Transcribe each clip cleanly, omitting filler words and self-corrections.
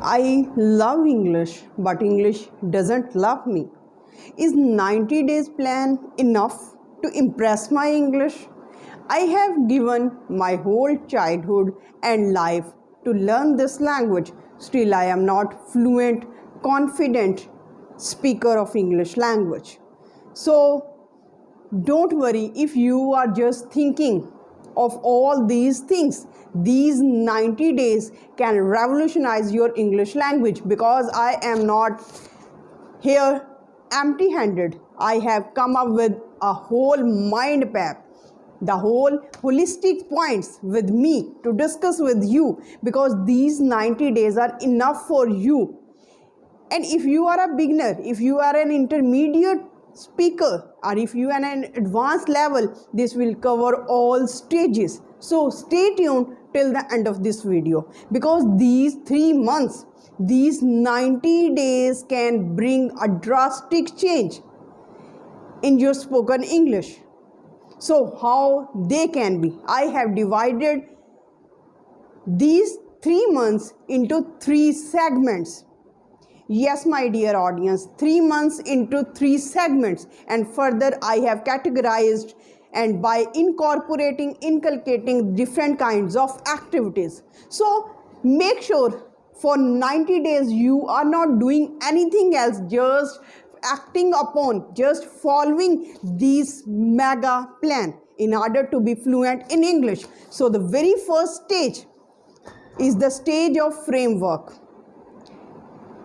I love English, but English doesn't love me. Is 90 days plan enough to impress my English? I have given my whole childhood and life to learn this language. Still, I am not fluent, confident speaker of English language. So, don't worry if you are just thinking of all these things. These 90 days can revolutionize your English language, because I am not here empty handed. I have come up with a whole mind map, the whole holistic points with me to discuss with you, because these 90 days are enough for you. And if you are a beginner, if you are an intermediate speaker, or if you are at an advanced level, this will cover all stages. So stay tuned till the end of this video, because these 3 months, these 90 days can bring a drastic change in your spoken English. So how they can be? I have divided these 3 months into 3 segments. Yes, my dear audience, 3 months into 3 segments, and further I have categorized and by inculcating different kinds of activities. So make sure for 90 days you are not doing anything else, just acting upon, just following these mega plan in order to be fluent in English. So the very first stage is the stage of framework.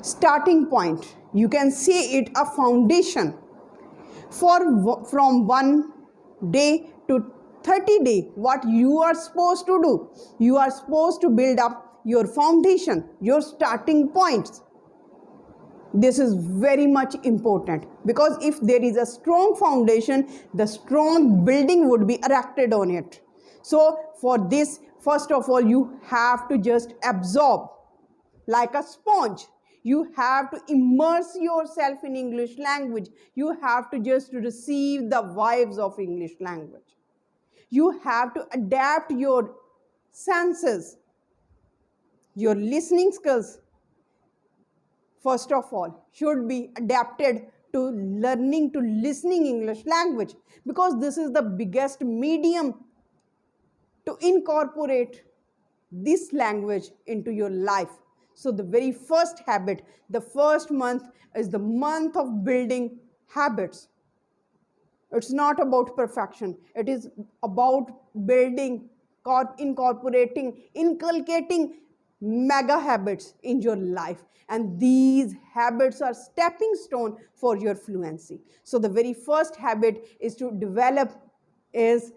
Starting point, you can say it a foundation from 1 day to 30 days. What you are supposed to do, you are supposed to build up your foundation, your starting points. This is very much important, because if there is a strong foundation, the strong building would be erected on it. So for this, first of all, you have to just absorb like a sponge. You have to immerse yourself in English language. You have to just receive the vibes of English language. You have to adapt your senses, your listening skills, first of all, should be adapted to learning to listening English language, because this is the biggest medium to incorporate this language into your life. So the very first habit, the first month, is the month of building habits. It's not about perfection. It is about building, incorporating, inculcating mega habits in your life. And these habits are stepping stone for your fluency. So the very first habit is to develop is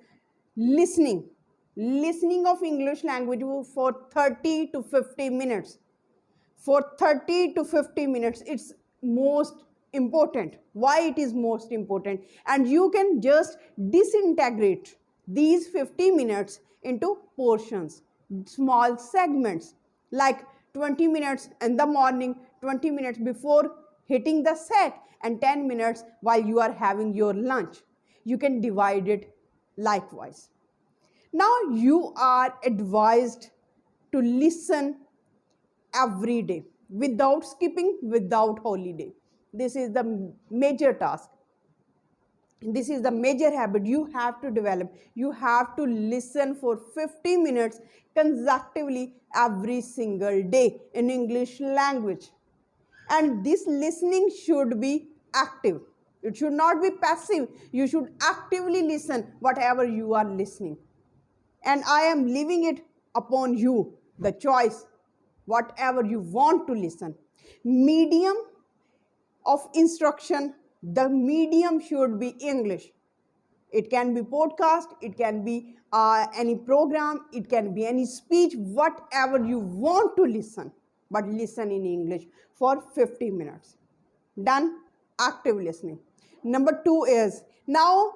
listening. Listening of English language for 30 to 50 minutes. For 30 to 50 minutes, it's most important. Why it is most important? And you can just disintegrate these 50 minutes into portions, small segments, like 20 minutes in the morning, 20 minutes before hitting the set, and 10 minutes while you are having your lunch. You can divide it likewise. Now you are advised to listen every day, without skipping, without holiday. This is the major task. This is the major habit you have to develop. You have to listen for 50 minutes consecutively every single day in English language. And this listening should be active. It should not be passive. You should actively listen whatever you are listening. And I am leaving it upon you, the choice, whatever you want to listen. Medium of instruction, the medium should be English. It can be podcast, it can be any program, it can be any speech, whatever you want to listen, but listen in English for 50 minutes. Done? Active listening. Number 2 is, now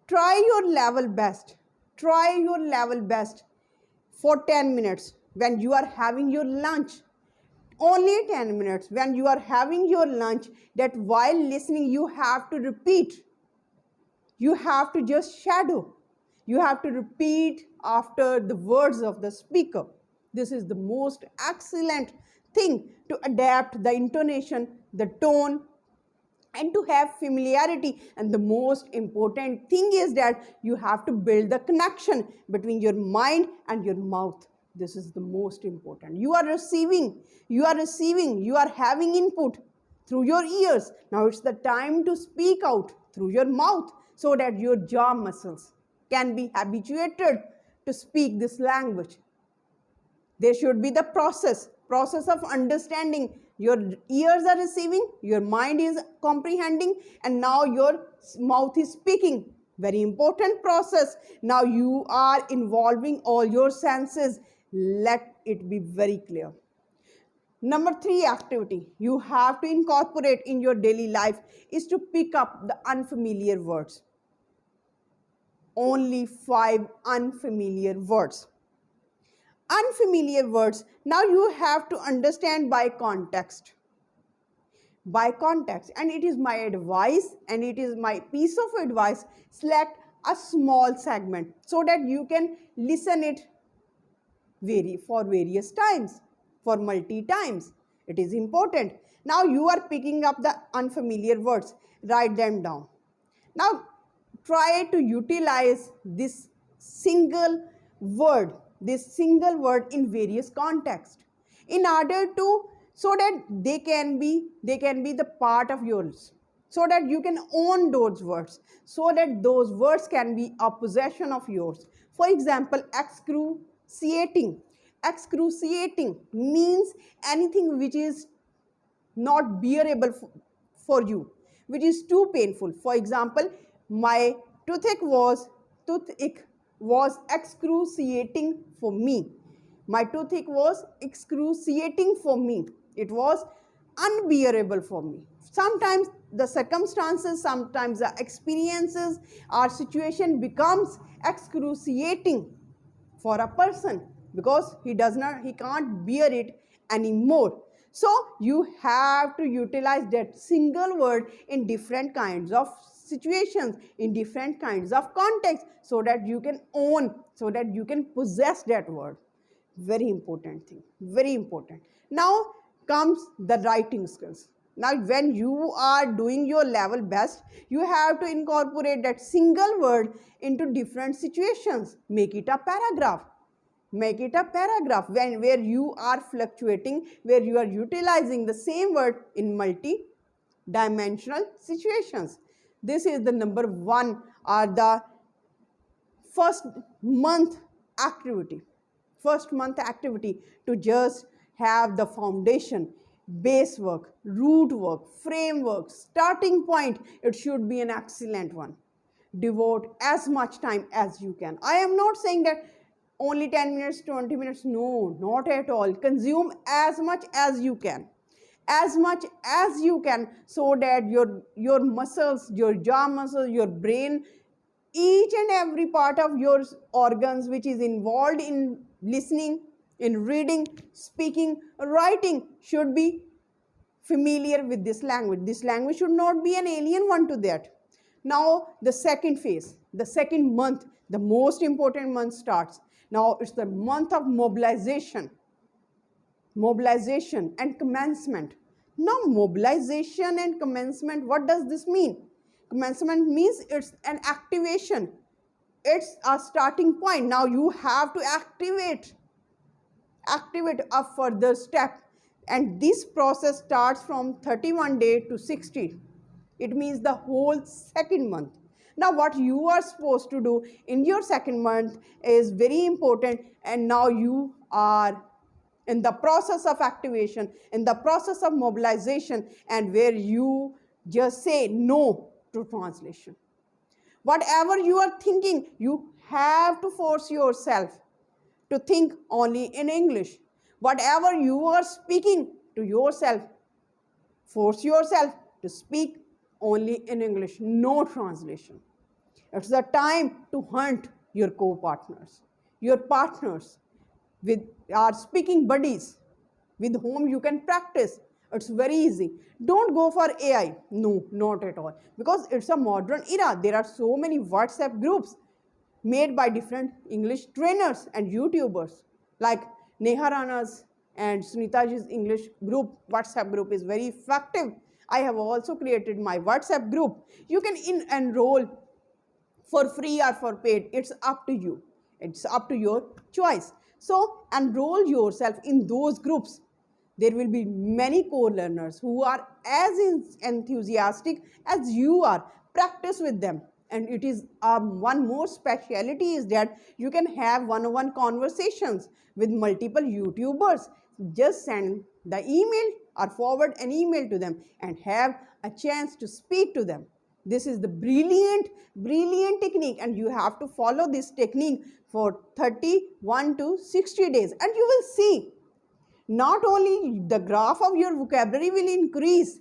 try your level best. Try your level best for 10 minutes when you are having your lunch. Only 10 minutes when you are having your lunch, that while listening you have to repeat. You have to just shadow. You have to repeat after the words of the speaker. This is the most excellent thing to adapt the intonation, the tone, and to have familiarity. And the most important thing is that you have to build the connection between your mind and your mouth. This is the most important. You are receiving, you are having input through your ears. Now it's the time to speak out through your mouth so that your jaw muscles can be habituated to speak this language. There should be the process of understanding. Your ears are receiving, your mind is comprehending, and now your mouth is speaking. Very important process. Now you are involving all your senses. Let it be very clear. Number 3 activity you have to incorporate in your daily life is to pick up the unfamiliar words. Only 5 unfamiliar words. Unfamiliar words, now you have to understand by context. And it is my advice, and it is my piece of advice, select a small segment so that you can listen it for various times, for multi times. It is important. Now you are picking up the unfamiliar words, write them down. Now try to utilize this single word in various contexts in order to, so that they can be the part of yours, so that you can own those words, so that those words can be a possession of yours. For example, excruciating means anything which is not bearable for you, which is too painful. For example, my toothache was excruciating for me. My toothache was excruciating for me. It was unbearable for me. Sometimes the circumstances, sometimes the experiences, our situation becomes excruciating for a person because he can't bear it anymore. So you have to utilize that single word in different kinds of situations, in different kinds of contexts, so that you can own, so that you can possess that word. Very important thing, very important. Now comes the writing skills. Now when you are doing your level best, you have to incorporate that single word into different situations. Make it a paragraph. Where you are fluctuating, where you are utilizing the same word in multi-dimensional situations. This is the number 1, or the first month activity to just have the foundation, base work, root work, framework, starting point. It should be an excellent one. Devote as much time as you can. I am not saying that only 10 minutes, 20 minutes. No, not at all. Consume as much as you can. So that your muscles, your jaw muscles, your brain, each and every part of your organs which is involved in listening, in reading, speaking, writing should be familiar with this language. This language should not be an alien one to that. Now the second phase, the second month, the most important month starts. Now it's the month of mobilization and commencement. Now mobilization and commencement, what does this mean? Commencement means it's an activation. It's a starting point. Now you have to activate a further step, and this process starts from 31 day to 60. It means the whole second month. Now what you are supposed to do in your second month is very important, and now you are in the process of activation, in the process of mobilization, and where you just say no to translation. Whatever you are thinking, you have to force yourself to think only in English. Whatever you are speaking to yourself, force yourself to speak only in English, no translation. It's the time to hunt your co-partners, your partners, with our speaking buddies with whom you can practice. It's very easy. Don't go for AI. No, not at all. Because it's a modern era. There are so many WhatsApp groups made by different English trainers and YouTubers like Neha Rana's and Sunitaji's English group, WhatsApp group is very effective. I have also created my WhatsApp group. You can enroll for free or for paid. It's up to you. It's up to your choice. So enroll yourself in those groups. There will be many co-learners who are as enthusiastic as you are. Practice with them. And it is one more speciality is that you can have one-on-one conversations with multiple YouTubers. Just send the email or forward an email to them and have a chance to speak to them. This is the brilliant technique, and you have to follow this technique for 31 to 60 days, and you will see not only the graph of your vocabulary will increase,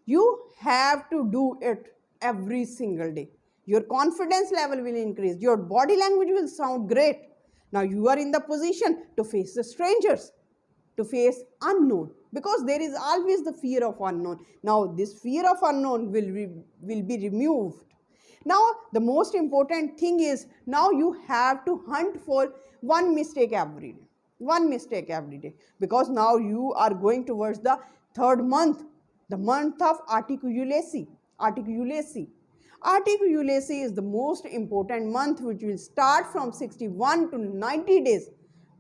you have to do it every single day. Your confidence level will increase. Your body language will sound great. Now you are in the position to face the strangers, to face unknown, because there is always the fear of unknown. Now this fear of unknown will be removed. Now the most important thing is, now you have to hunt for one mistake every day. One mistake every day, because now you are going towards the third month, the month of articulacy. Articulacy is the most important month, which will start from 61 to 90 days.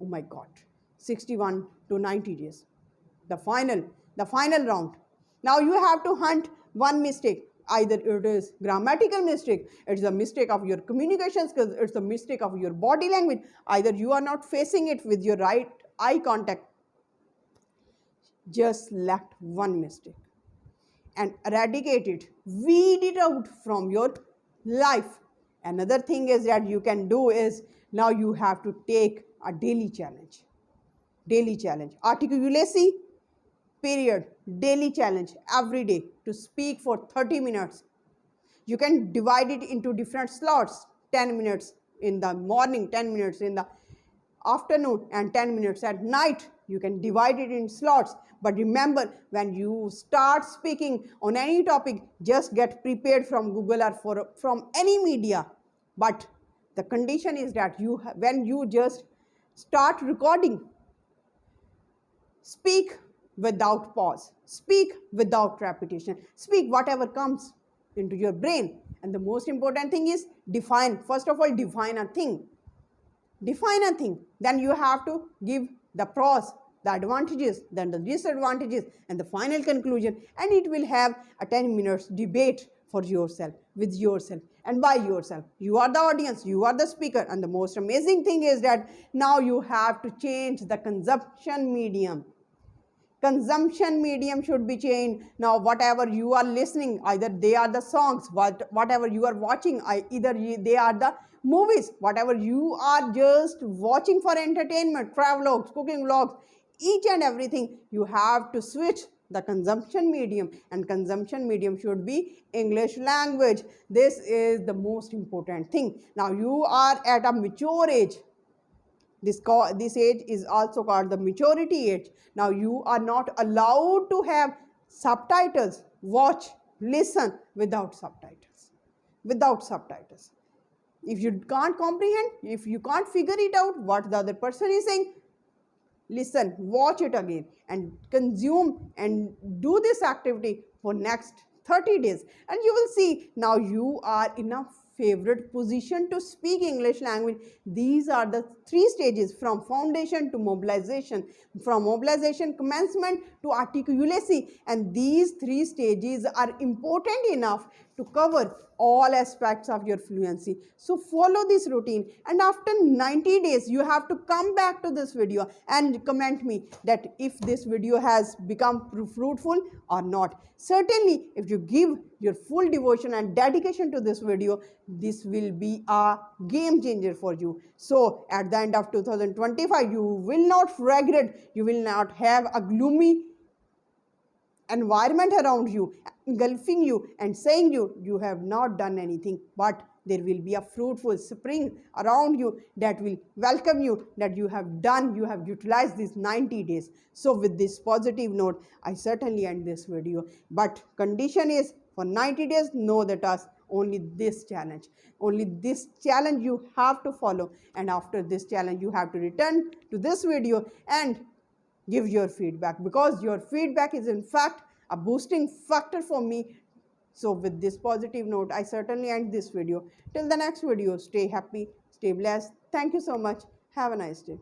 Oh my God, 61 to 90 days. The final round. Now you have to hunt one mistake. Either it is grammatical mistake, it's a mistake of your communication skills, it's a mistake of your body language. Either you are not facing it with your right eye contact. Just select one mistake and eradicate it, weed it out from your life. Another thing is that you can do is, now you have to take a daily challenge. Articulacy period, daily challenge every day to speak for 30 minutes. You can divide it into different slots, 10 minutes in the morning, 10 minutes in the afternoon, and 10 minutes at night. You can divide it in slots. But remember, when you start speaking on any topic, just get prepared from Google or from any media. But the condition is that when you just start recording, speak without pause, speak without repetition, speak whatever comes into your brain. And the most important thing is define. First of all, define a thing. Then you have to give the pros, the advantages, then the disadvantages, and the final conclusion. And it will have a 10 minutes debate for yourself, with yourself and by yourself. You are the audience, you are the speaker. And the most amazing thing is that now you have to change the consumption medium. Consumption medium should be changed. Now whatever you are listening, either they are the songs, whatever you are watching, either they are the movies, whatever you are just watching for entertainment, travelogues, cooking vlogs, each and everything, you have to switch the consumption medium, and consumption medium should be English language. This is the most important thing. Now you are at a mature age. This age is also called the maturity age. Now you are not allowed to have subtitles, watch, listen without subtitles. If you can't comprehend, if you can't figure it out what the other person is saying, listen, watch it again, and consume and do this activity for next 30 days. And you will see now you are in a favorite position to speak English language. These are the 3 stages, from foundation to mobilization, from mobilization commencement to articulacy. And these 3 stages are important enough to cover all aspects of your fluency. So follow this routine, and after 90 days you have to come back to this video and comment me that if this video has become fruitful or not. Certainly if you give your full devotion and dedication to this video, this will be a game changer for you. So at the end of 2025, you will not regret, you will not have a gloomy environment around you, engulfing you and saying you have not done anything, but there will be a fruitful spring around you that will welcome you, that you have utilized these 90 days. So with this positive note, I certainly end this video. But condition is, for 90 days, know the task, only this challenge you have to follow. And after this challenge, you have to return to this video and give your feedback, because your feedback is in fact a boosting factor for me. So with this positive note, I certainly end this video. Till the next video, stay happy, stay blessed. Thank you so much. Have a nice day.